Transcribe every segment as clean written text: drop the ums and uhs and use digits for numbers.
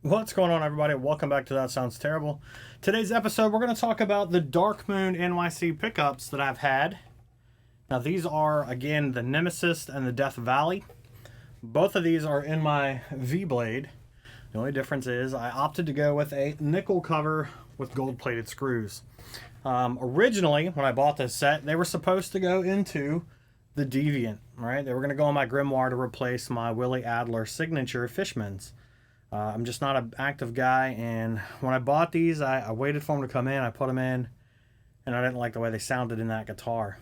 What's going on, everybody? Welcome back to That Sounds Terrible. Today's episode, we're going to talk about the Darkmoon NYC pickups that I've had. Now, these are, again, the Nemisis and the Death Valley. Both of these are in my V-Blade. The only difference is I opted to go with a nickel cover with gold-plated screws. Originally, when I bought this set, they were supposed to go into the Deviant, right? They were going to go on my Grimoire to replace my Willie Adler signature Fishman's. I'm just not an active guy, and when I bought these, I waited for them to come in, I put them in, and I didn't like the way they sounded in that guitar.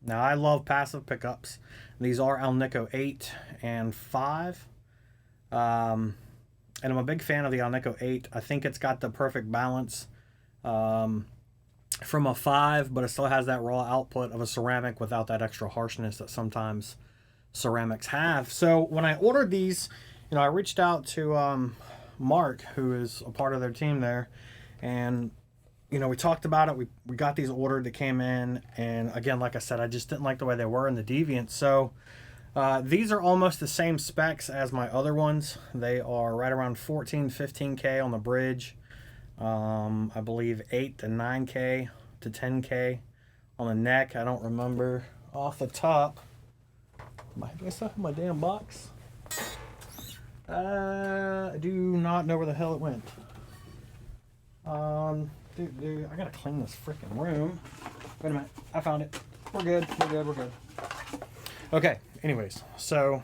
Now, I love passive pickups. These are Alnico 8 and 5, and I'm a big fan of the Alnico 8. I think it's got the perfect balance from a 5, but it still has that raw output of a ceramic without that extra harshness that sometimes ceramics have. So when I ordered these, I reached out to Mark, who is a part of their team there, and we talked about it. We got these ordered. They came in, and again, like I said, I just didn't like the way they were in the Deviant. So these are almost the same specs as my other ones. They are right around 14, 15K on the bridge. I believe 8 to 9K to 10K on the neck. I don't remember off the top. Do I still have my damn box? I do not know where the hell it went. Dude, I gotta clean this freaking room. Wait a minute, I found it. We're good. Okay, anyways, so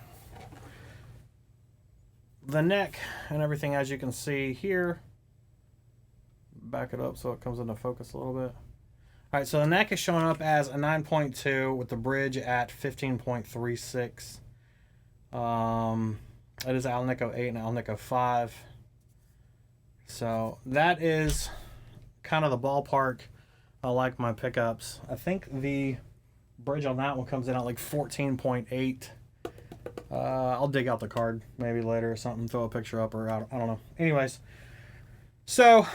the neck and everything, as you can see here, back it up so it comes into focus a little bit. Alright, so the neck is showing up as a 9.2 with the bridge at 15.36. It is Alnico 8 and Alnico 5. So that is kind of the ballpark I like my pickups. I think the bridge on that one comes in at like 14.8. I'll dig out the card maybe later or something, throw a picture up, or I don't know. Anyways, so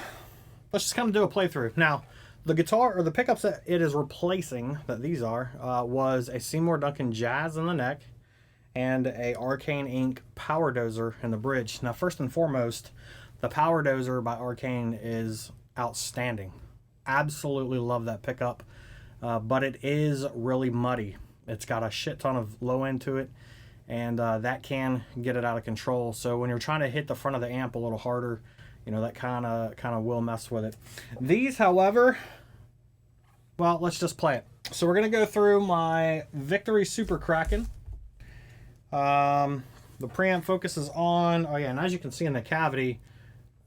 let's just kind of do a playthrough. Now, the guitar, or the pickups that it is replacing, that these are, was a Seymour Duncan Jazz in the neck and a Arcane Inc. Power Dozer in the bridge. Now, first and foremost, the Power Dozer by Arcane is outstanding. Absolutely love that pickup, but it is really muddy. It's got a shit ton of low end to it, and that can get it out of control. So when you're trying to hit the front of the amp a little harder, that kind of will mess with it. These, however, well, let's just play it. So we're going to go through my Victory Super Kraken. The preamp focuses on, oh yeah, and as you can see in the cavity,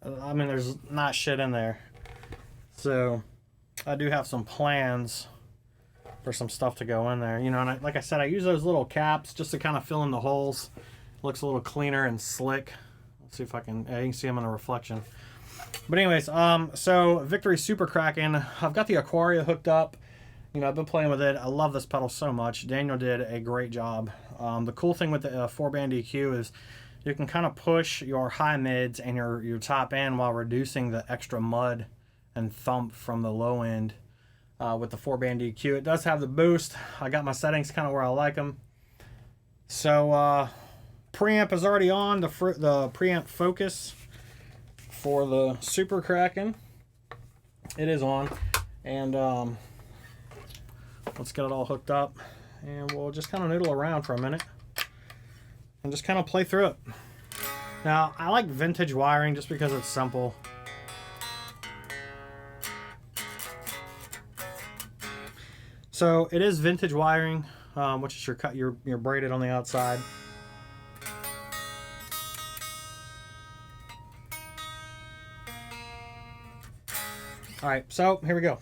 there's not shit in there. So I do have some plans for some stuff to go in there. And like I said, I use those little caps just to kind of fill in the holes. Looks a little cleaner and slick. Let's see if I can, you can see them in the reflection. But anyways, so Victory Super Kraken, I've got the Aquaria hooked up. I've been playing with it. I love this pedal so much. Daniel did a great job. The cool thing with the 4-band EQ is you can kind of push your high mids and your top end while reducing the extra mud and thump from the low end with the 4-band EQ. It does have the boost. I got my settings kind of where I like them. So preamp is already on, the preamp focus for the Super Kraken. It is on, and let's get it all hooked up, and we'll just kind of noodle around for a minute and just kind of play through it. Now, I like vintage wiring just because it's simple. So it is vintage wiring, which is your braided on the outside. All right, so here we go.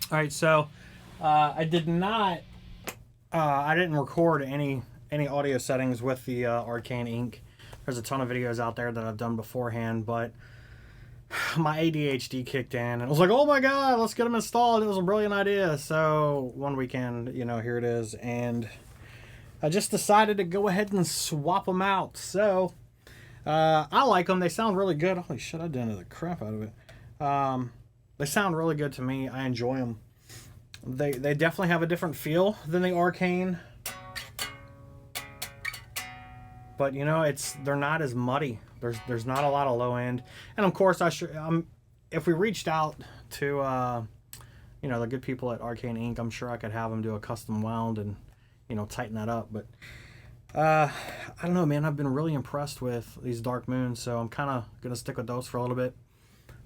All right, so I didn't record any audio settings with the Arcane ink. There's a ton of videos out there that I've done beforehand, but my ADHD kicked in and I was like, oh my god, let's get them installed. It was a brilliant idea. So one weekend, here it is, and I just decided to go ahead and swap them out. So I like them. They sound really good. Holy shit, I dented the crap out of it. They sound really good to me. I enjoy them. They definitely have a different feel than the Arcane, but they're not as muddy. There's not a lot of low end, and of course if we reached out to the good people at Arcane Ink, I'm sure I could have them do a custom wound and tighten that up. But I don't know, man. I've been really impressed with these Dark Moons, so I'm kind of gonna stick with those for a little bit.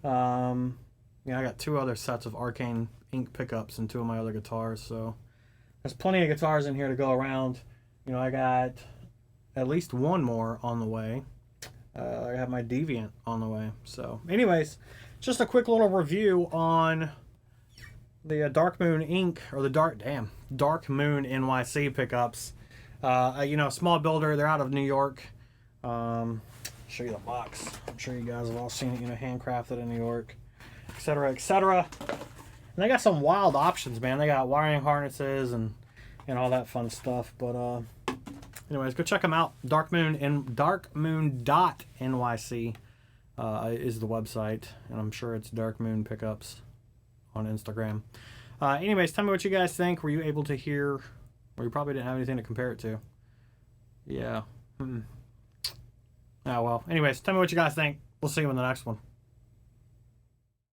I got 2 other sets of Arcane Ink pickups and 2 of my other guitars, so there's plenty of guitars in here to go around. I got at least 1 more on the way. I have my Deviant on the way. So anyways, just a quick little review on the Darkmoon Ink, or the Darkmoon NYC pickups. A small builder. They're out of New York. Show you the box. I'm sure you guys have all seen it, handcrafted in New York, etc., etc. And they got some wild options, man. They got wiring harnesses and all that fun stuff. But anyways, go check them out. Darkmoon NYC is the website, and I'm sure it's Darkmoon Pickups on Instagram. Anyways, tell me what you guys think. Were you able to hear? Or you probably didn't have anything to compare it to. Yeah. Oh well. Anyways, tell me what you guys think. We'll see you in the next one.